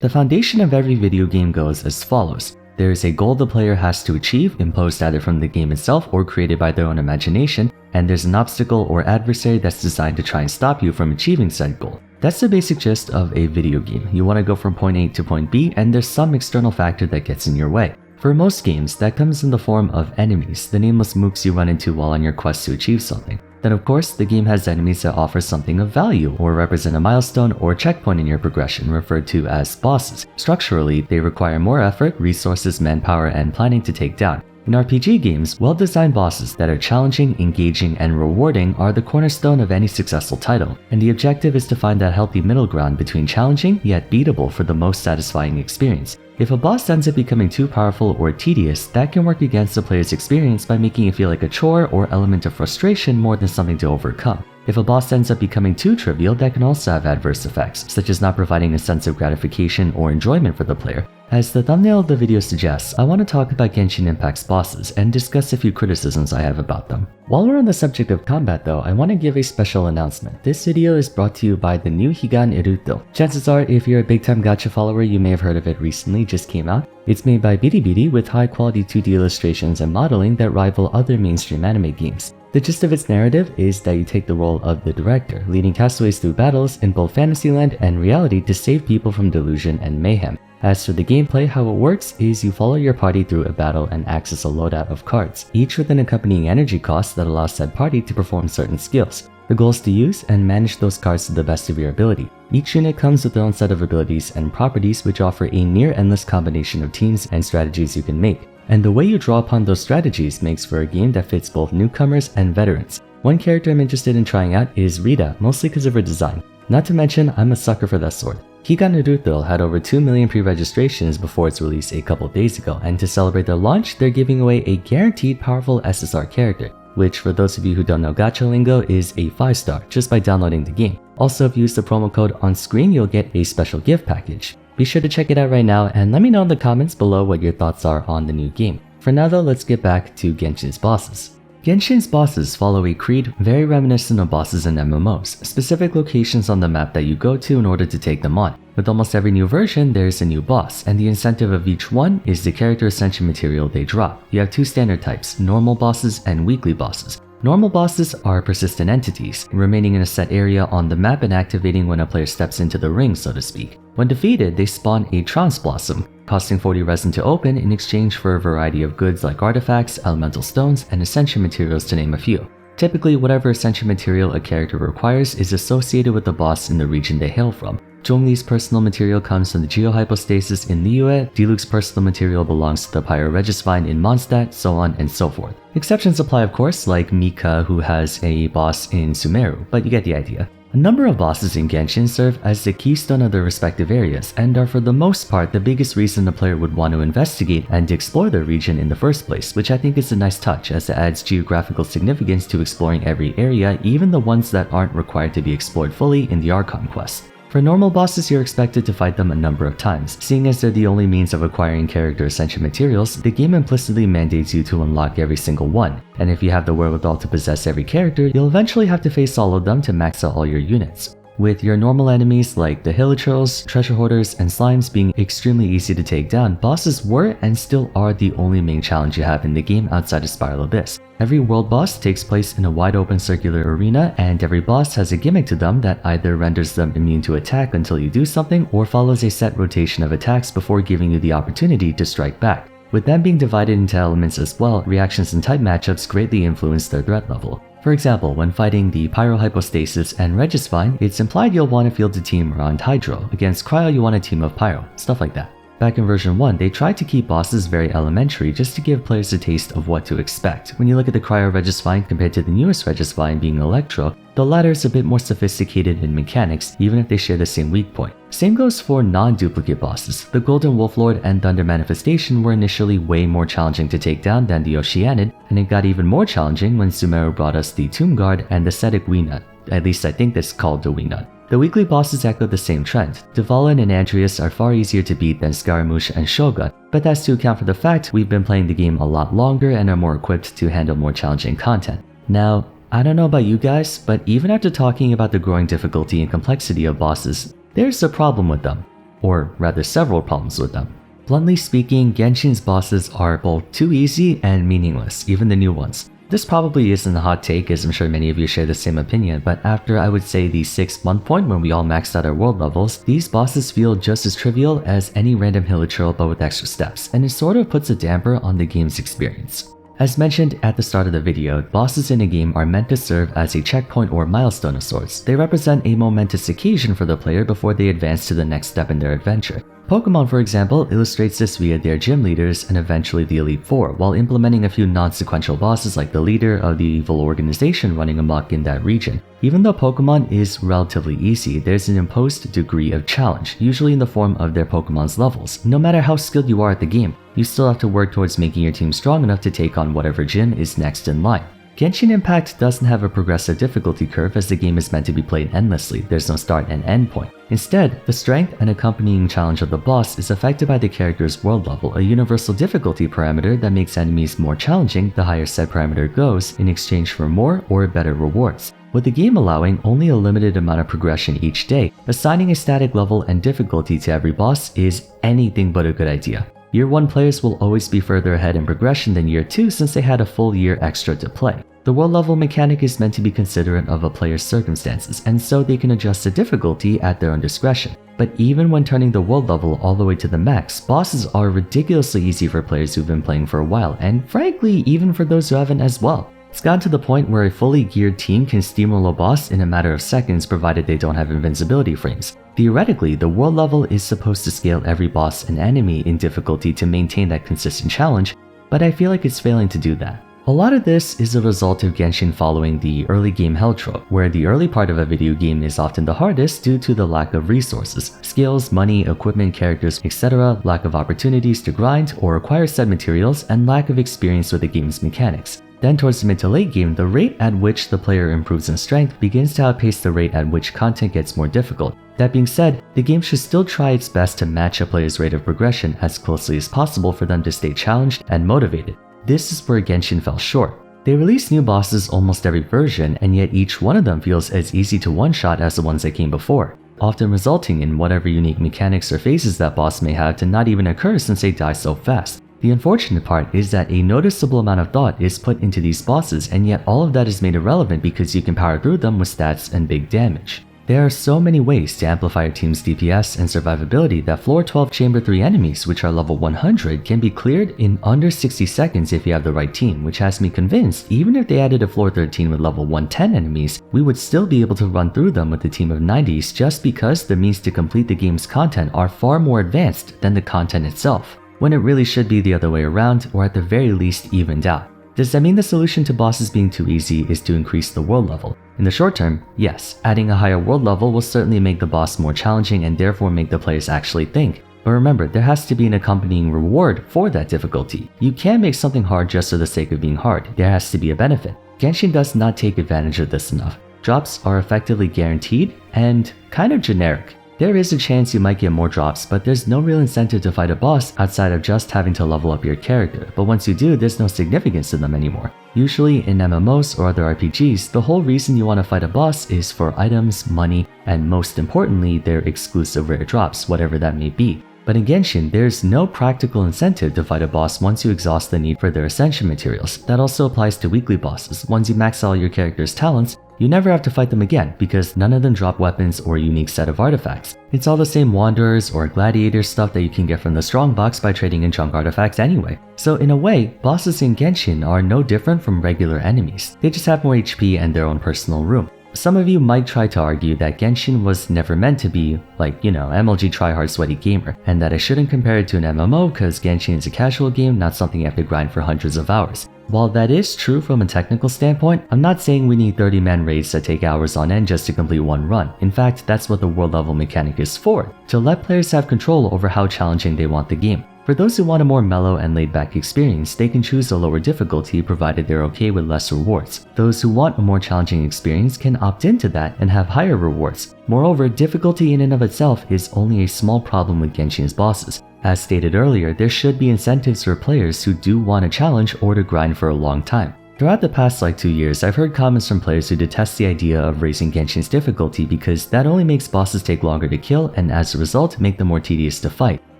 The foundation of every video game goes as follows. There is a goal the player has to achieve, imposed either from the game itself or created by their own imagination, and there's an obstacle or adversary that's designed to try and stop you from achieving said goal. That's the basic gist of a video game. You want to go from point A to point B, and there's some external factor that gets in your way. For most games, that comes in the form of enemies, the nameless mooks you run into while on your quest to achieve something. Then of course, the game has enemies that offer something of value or represent a milestone or checkpoint in your progression, referred to as bosses. Structurally, they require more effort, resources, manpower, and planning to take down. In RPG games, well-designed bosses that are challenging, engaging, and rewarding are the cornerstone of any successful title, and the objective is to find that healthy middle ground between challenging yet beatable for the most satisfying experience. If a boss ends up becoming too powerful or tedious, that can work against the player's experience by making it feel like a chore or element of frustration more than something to overcome. If a boss ends up becoming too trivial, that can also have adverse effects, such as not providing a sense of gratification or enjoyment for the player. As the thumbnail of the video suggests, I want to talk about Genshin Impact's bosses and discuss a few criticisms I have about them. While we're on the subject of combat though, I want to give a special announcement. This video is brought to you by the new Higan Eruto. Chances are, if you're a big time gacha follower, you may have heard of it recently, just came out. It's made by Bilibili with high quality 2D illustrations and modeling that rival other mainstream anime games. The gist of its narrative is that you take the role of the director, leading castaways through battles in both Fantasyland and reality to save people from delusion and mayhem. As for the gameplay, how it works is you follow your party through a battle and access a loadout of cards, each with an accompanying energy cost that allows said party to perform certain skills. The goal is to use and manage those cards to the best of your ability. Each unit comes with their own set of abilities and properties which offer a near-endless combination of teams and strategies you can make. And the way you draw upon those strategies makes for a game that fits both newcomers and veterans. One character I'm interested in trying out is Rita, mostly because of her design. Not to mention, I'm a sucker for that sword. Higan Eruto had over 2 million pre-registrations before its release a couple days ago, and to celebrate their launch, they're giving away a guaranteed powerful SSR character, which for those of you who don't know gacha lingo is a 5-star just by downloading the game. Also, if you use the promo code on screen, you'll get a special gift package. Be sure to check it out right now and let me know in the comments below what your thoughts are on the new game. For now though, let's get back to Genshin's bosses. Genshin's bosses follow a creed very reminiscent of bosses in MMOs, specific locations on the map that you go to in order to take them on. With almost every new version, there is a new boss, and the incentive of each one is the character ascension material they drop. You have two standard types, normal bosses and weekly bosses. Normal bosses are persistent entities, remaining in a set area on the map and activating when a player steps into the ring, so to speak. When defeated, they spawn a Trance Blossom, costing 40 resin to open in exchange for a variety of goods like artifacts, elemental stones, and ascension materials to name a few. Typically, whatever ascension material a character requires is associated with the boss in the region they hail from. Zhongli's personal material comes from the Geohypostasis in Liyue, Diluc's personal material belongs to the Pyroregisvine in Mondstadt, so on and so forth. Exceptions apply of course, like Mika who has a boss in Sumeru, but you get the idea. A number of bosses in Genshin serve as the keystone of their respective areas and are for the most part the biggest reason the player would want to investigate and explore their region in the first place, which I think is a nice touch as it adds geographical significance to exploring every area, even the ones that aren't required to be explored fully in the Archon quest. For normal bosses, you're expected to fight them a number of times. Seeing as they're the only means of acquiring character ascension materials, the game implicitly mandates you to unlock every single one, and if you have the wherewithal to possess every character, you'll eventually have to face all of them to max out all your units. With your normal enemies like the Hilichurls, Treasure Hoarders, and Slimes being extremely easy to take down, bosses were and still are the only main challenge you have in the game outside of Spiral Abyss. Every world boss takes place in a wide open circular arena, and every boss has a gimmick to them that either renders them immune to attack until you do something or follows a set rotation of attacks before giving you the opportunity to strike back. With them being divided into elements as well, reactions and type matchups greatly influence their threat level. For example, when fighting the Pyrohypostasis and Regisvine, it's implied you'll want to field a team around Hydro. Against Cryo, you want a team of Pyro, stuff like that. Back in version 1, they tried to keep bosses very elementary just to give players a taste of what to expect. When you look at the Cryo Regisvine compared to the newest Regisvine being Electro, the latter is a bit more sophisticated in mechanics, even if they share the same weak point. Same goes for non-duplicate bosses. The Golden Wolflord and Thunder Manifestation were initially way more challenging to take down than the Oceanid, and it got even more challenging when Sumeru brought us the Tomb Guard and the Cetic Weenut. At least I think that's called the Weenut. The weekly bosses echo the same trend. Dvalin and Andreas are far easier to beat than Scaramouche and Shogun, but that's to account for the fact we've been playing the game a lot longer and are more equipped to handle more challenging content. Now, I don't know about you guys, but even after talking about the growing difficulty and complexity of bosses, there's a problem with them. or rather several problems with them. Bluntly speaking, Genshin's bosses are both too easy and meaningless, even the new ones. This probably isn't a hot take, as I'm sure many of you share the same opinion, but after I would say the 6-month point when we all maxed out our world levels, these bosses feel just as trivial as any random hill but with extra steps, and it sort of puts a damper on the game's experience. As mentioned at the start of the video, bosses in a game are meant to serve as a checkpoint or milestone of sorts. They represent a momentous occasion for the player before they advance to the next step in their adventure. Pokemon, for example, illustrates this via their gym leaders and eventually the Elite Four, while implementing a few non-sequential bosses like the leader of the evil organization running amok in that region. Even though Pokemon is relatively easy, there's an imposed degree of challenge, usually in the form of their Pokemon's levels. No matter how skilled you are at the game, you still have to work towards making your team strong enough to take on whatever gym is next in line. Genshin Impact doesn't have a progressive difficulty curve as the game is meant to be played endlessly. There's no start and end point. Instead, the strength and accompanying challenge of the boss is affected by the character's world level, a universal difficulty parameter that makes enemies more challenging the higher said parameter goes in exchange for more or better rewards. With the game allowing only a limited amount of progression each day, assigning a static level and difficulty to every boss is anything but a good idea. Year 1 players will always be further ahead in progression than Year 2 since they had a full year extra to play. The world level mechanic is meant to be considerate of a player's circumstances, and so they can adjust the difficulty at their own discretion. But even when turning the world level all the way to the max, bosses are ridiculously easy for players who've been playing for a while, and frankly, even for those who haven't as well. It's gotten to the point where a fully geared team can steamroll a boss in a matter of seconds provided they don't have invincibility frames. Theoretically, the world level is supposed to scale every boss and enemy in difficulty to maintain that consistent challenge, but I feel like it's failing to do that. A lot of this is a result of Genshin following the early game hell trope, where the early part of a video game is often the hardest due to the lack of resources, skills, money, equipment, characters, etc., lack of opportunities to grind or acquire said materials, and lack of experience with the game's mechanics. Then towards the mid to late game, the rate at which the player improves in strength begins to outpace the rate at which content gets more difficult. That being said, the game should still try its best to match a player's rate of progression as closely as possible for them to stay challenged and motivated. This is where Genshin fell short. They release new bosses almost every version, and yet each one of them feels as easy to one-shot as the ones that came before, often resulting in whatever unique mechanics or phases that boss may have to not even occur since they die so fast. The unfortunate part is that a noticeable amount of thought is put into these bosses, and yet all of that is made irrelevant because you can power through them with stats and big damage. There are so many ways to amplify your team's DPS and survivability that floor 12 chamber 3 enemies, which are level 100, can be cleared in under 60 seconds if you have the right team, which has me convinced even if they added a floor 13 with level 110 enemies, we would still be able to run through them with a team of 90s just because the means to complete the game's content are far more advanced than the content itself, when it really should be the other way around, or at the very least evened out. Does that mean the solution to bosses being too easy is to increase the world level? In the short term, yes, adding a higher world level will certainly make the boss more challenging and therefore make the players actually think. But remember, there has to be an accompanying reward for that difficulty. You can't make something hard just for the sake of being hard. There has to be a benefit. Genshin does not take advantage of this enough. Drops are effectively guaranteed and kind of generic. There is a chance you might get more drops, but there's no real incentive to fight a boss outside of just having to level up your character, but once you do, there's no significance to them anymore. Usually in MMOs or other RPGs, the whole reason you want to fight a boss is for items, money, and most importantly, their exclusive rare drops, whatever that may be. But in Genshin, there's no practical incentive to fight a boss once you exhaust the need for their ascension materials. That also applies to weekly bosses. Once you max all your character's talents, you never have to fight them again because none of them drop weapons or a unique set of artifacts. It's all the same Wanderers or Gladiator stuff that you can get from the Strongbox by trading in junk artifacts anyway. So in a way, bosses in Genshin are no different from regular enemies. They just have more HP and their own personal room. Some of you might try to argue that Genshin was never meant to be like, MLG tryhard sweaty gamer, and that I shouldn't compare it to an MMO because Genshin is a casual game, not something you have to grind for hundreds of hours. While that is true from a technical standpoint, I'm not saying we need 30-man raids that take hours on end just to complete one run. In fact, that's what the world level mechanic is for, to let players have control over how challenging they want the game. For those who want a more mellow and laid-back experience, they can choose a lower difficulty provided they're okay with less rewards. Those who want a more challenging experience can opt into that and have higher rewards. Moreover, difficulty in and of itself is only a small problem with Genshin's bosses. As stated earlier, there should be incentives for players who do want a challenge or to grind for a long time. Throughout the past 2 years, I've heard comments from players who detest the idea of raising Genshin's difficulty because that only makes bosses take longer to kill and as a result make them more tedious to fight.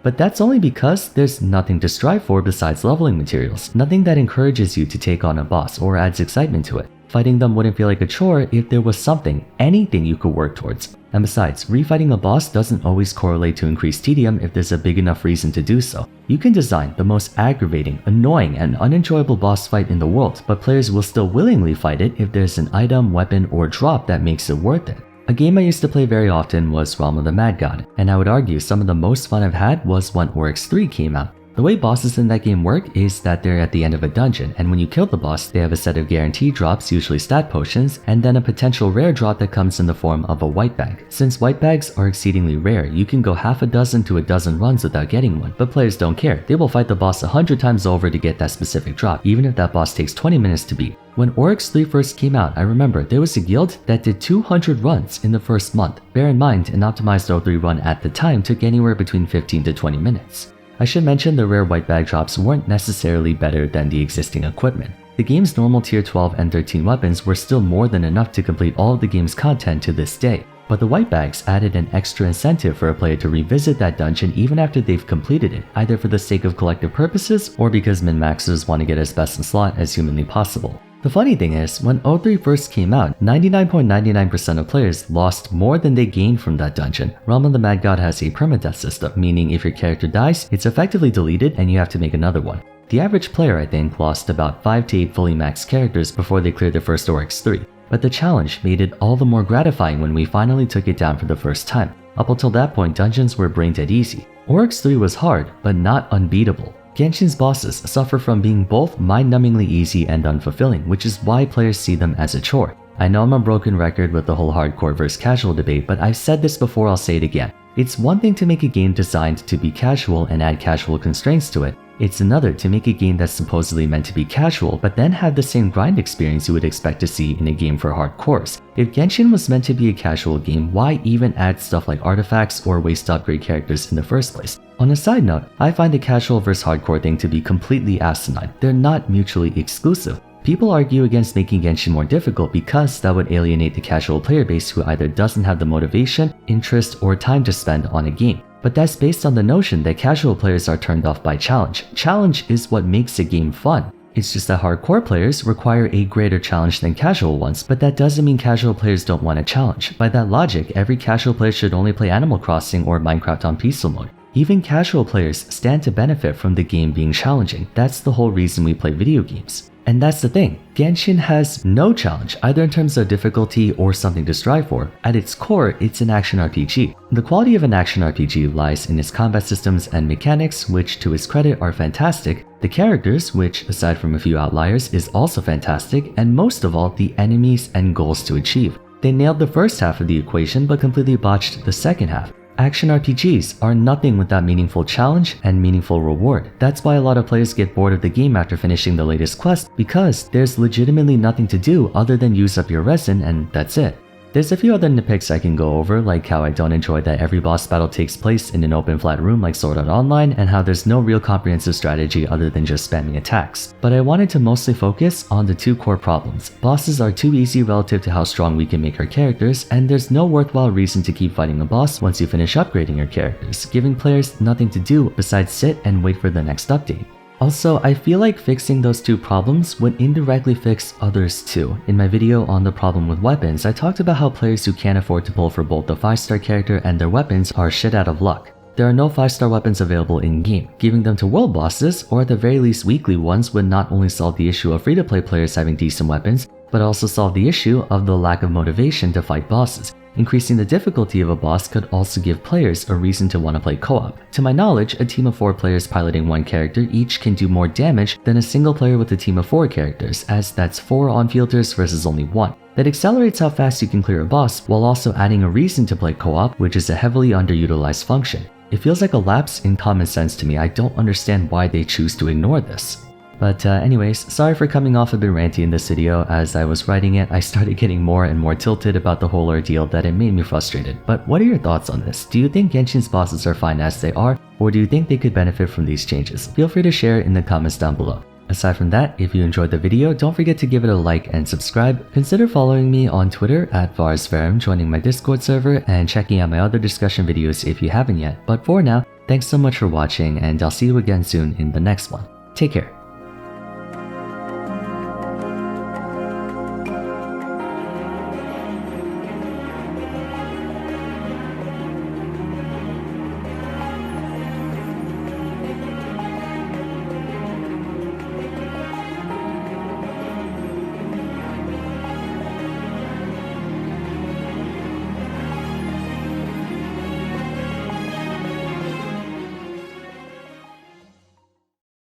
But that's only because there's nothing to strive for besides leveling materials, nothing that encourages you to take on a boss or adds excitement to it. Fighting them wouldn't feel like a chore if there was something, anything you could work towards. And besides, refighting a boss doesn't always correlate to increased tedium if there's a big enough reason to do so. You can design the most aggravating, annoying, and unenjoyable boss fight in the world, but players will still willingly fight it if there's an item, weapon, or drop that makes it worth it. A game I used to play very often was Realm of the Mad God, and I would argue some of the most fun I've had was when Oryx 3 came out. The way bosses in that game work is that they're at the end of a dungeon, and when you kill the boss, they have a set of guaranteed drops, usually stat potions, and then a potential rare drop that comes in the form of a white bag. Since white bags are exceedingly rare, you can go half a dozen to a dozen runs without getting one, but players don't care. They will fight the boss 100 times over to get that specific drop, even if that boss takes 20 minutes to beat. When Oryx 3 first came out, I remember there was a guild that did 200 runs in the first month. Bear in mind, an optimized O3 run at the time took anywhere between 15 to 20 minutes. I should mention the rare white bag drops weren't necessarily better than the existing equipment. The game's normal tier 12 and 13 weapons were still more than enough to complete all of the game's content to this day, but the white bags added an extra incentive for a player to revisit that dungeon even after they've completed it, either for the sake of collective purposes or because min-maxers want to get as best in slot as humanly possible. The funny thing is, when O3 first came out, 99.99% of players lost more than they gained from that dungeon. Realm of the Mad God has a permadeath system, meaning if your character dies, it's effectively deleted and you have to make another one. The average player, I think, lost about 5 to 8 fully maxed characters before they cleared their first Oryx 3. But the challenge made it all the more gratifying when we finally took it down for the first time. Up until that point, dungeons were brain dead easy. Oryx 3 was hard, but not unbeatable. Genshin's bosses suffer from being both mind-numbingly easy and unfulfilling, which is why players see them as a chore. I know I'm a broken record with the whole hardcore versus casual debate, but I've said this before, I'll say it again. It's one thing to make a game designed to be casual and add casual constraints to it. It's another to make a game that's supposedly meant to be casual, but then have the same grind experience you would expect to see in a game for hardcores. If Genshin was meant to be a casual game, why even add stuff like artifacts or waste to upgrade characters in the first place? On a side note, I find the casual versus hardcore thing to be completely asinine. They're not mutually exclusive. People argue against making Genshin more difficult because that would alienate the casual player base who either doesn't have the motivation, interest, or time to spend on a game. But that's based on the notion that casual players are turned off by challenge. Challenge is what makes a game fun. It's just that hardcore players require a greater challenge than casual ones, but that doesn't mean casual players don't want a challenge. By that logic, every casual player should only play Animal Crossing or Minecraft on peaceful mode. Even casual players stand to benefit from the game being challenging. That's the whole reason we play video games. And that's the thing, Genshin has no challenge, either in terms of difficulty or something to strive for. At its core, it's an action RPG. The quality of an action RPG lies in its combat systems and mechanics, which to its credit are fantastic, the characters, which aside from a few outliers is also fantastic, and most of all, the enemies and goals to achieve. They nailed the first half of the equation but completely botched the second half. Action RPGs are nothing without meaningful challenge and meaningful reward. That's why a lot of players get bored of the game after finishing the latest quest, because there's legitimately nothing to do other than use up your resin and that's it. There's a few other nitpicks I can go over, like how I don't enjoy that every boss battle takes place in an open flat room like Sword Art Online, and how there's no real comprehensive strategy other than just spamming attacks. But I wanted to mostly focus on the two core problems. Bosses are too easy relative to how strong we can make our characters, and there's no worthwhile reason to keep fighting a boss once you finish upgrading your characters, giving players nothing to do besides sit and wait for the next update. Also, I feel like fixing those two problems would indirectly fix others too. In my video on the problem with weapons, I talked about how players who can't afford to pull for both the 5-star character and their weapons are shit out of luck. There are no 5-star weapons available in-game. Giving them to world bosses, or at the very least weekly ones, would not only solve the issue of free-to-play players having decent weapons, but also solve the issue of the lack of motivation to fight bosses. Increasing the difficulty of a boss could also give players a reason to want to play co-op. To my knowledge, a team of 4 players piloting one character each can do more damage than a single player with a team of 4 characters, as that's 4 on-fielders versus only 1. That accelerates how fast you can clear a boss, while also adding a reason to play co-op, which is a heavily underutilized function. It feels like a lapse in common sense to me. I don't understand why they choose to ignore this. But anyways, sorry for coming off a bit ranty in this video. As I was writing it, I started getting more and more tilted about the whole ordeal that it made me frustrated. But what are your thoughts on this? Do you think Genshin's bosses are fine as they are, or do you think they could benefit from these changes? Feel free to share in the comments down below. Aside from that, if you enjoyed the video, don't forget to give it a like and subscribe. Consider following me on Twitter at Vars, joining my Discord server, and checking out my other discussion videos if you haven't yet. But for now, thanks so much for watching, and I'll see you again soon in the next one. Take care.